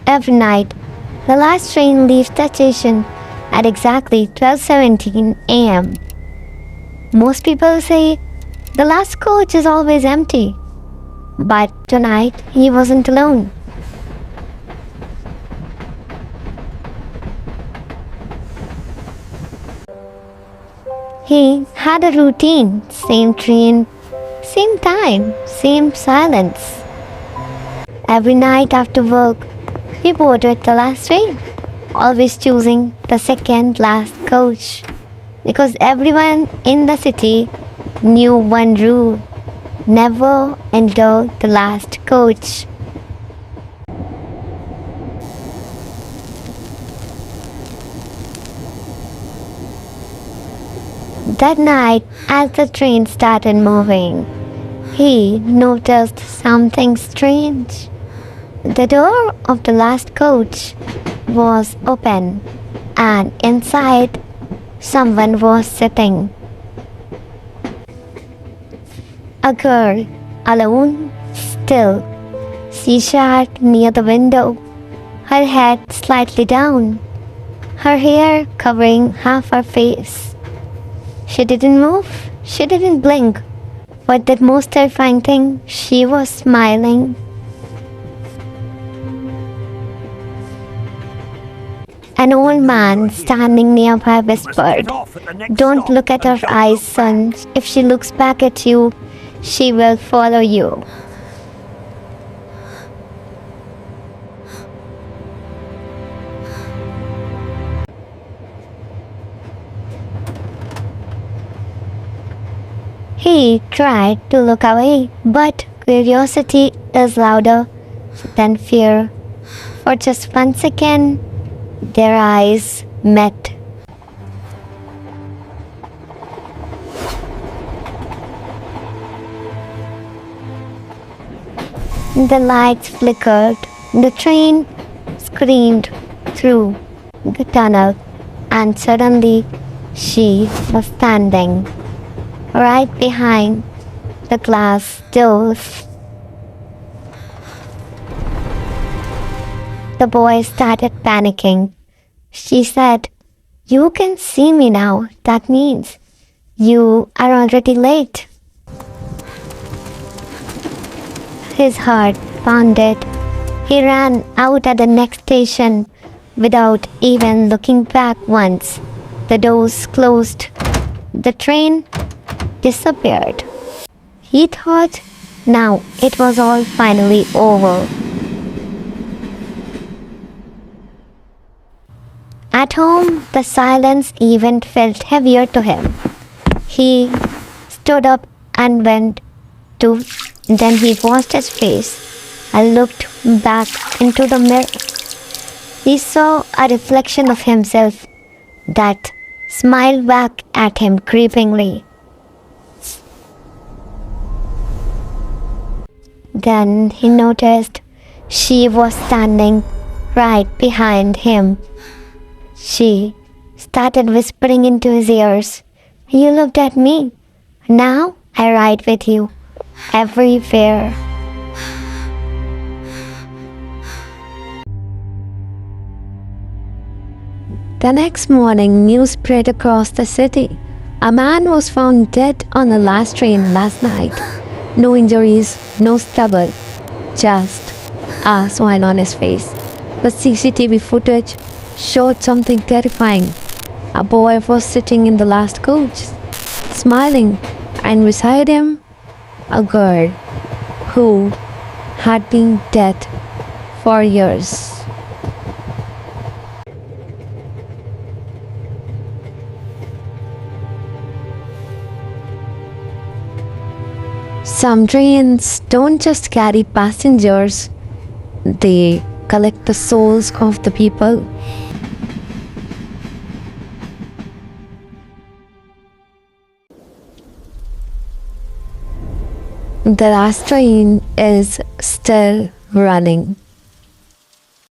Every night, the last train leaves the station at exactly 12:17 a.m. Most people say the last coach is always empty, but tonight he wasn't alone. He had a routine, same train, same time, same silence. Every night after work, he boarded the last train, always choosing the second last coach. Because everyone in the city knew one rule: never enter the last coach. That night, as the train started moving, he noticed something strange. The door of the last coach was open, and inside, someone was sitting. A girl, alone, still. She sat near the window, her head slightly down, her hair covering half her face. She didn't move, she didn't blink, but the most terrifying thing, she was smiling. An old man standing nearby whispered, "Don't look at her eyes, son. If she looks back at you, she will follow you." He tried to look away, but curiosity is louder than fear. For just 1 second, their eyes met. The lights flickered, the train screamed through the tunnel, and suddenly she was standing right behind the glass doors. The boy started panicking. She said, "You can see me now. That means you are already late." His heart pounded. He ran out at the next station without even looking back once. The doors closed. The train disappeared. He thought now it was all finally over. At home, the silence even felt heavier to him. He stood up and went to, then he washed his face and looked back into the mirror. He saw a reflection of himself that smiled back at him creepingly. Then he noticed she was standing right behind him. She started whispering into his ears, "You looked at me. Now I ride with you everywhere." The next morning, news spread across the city. A man was found dead on the last train last night. No injuries, no stubble, just a smile on his face. The CCTV footage showed something terrifying. A boy was sitting in the last coach, smiling, and beside him, a girl who had been dead for years. Some trains don't just carry passengers, they collect the souls of the people. The last train is still running.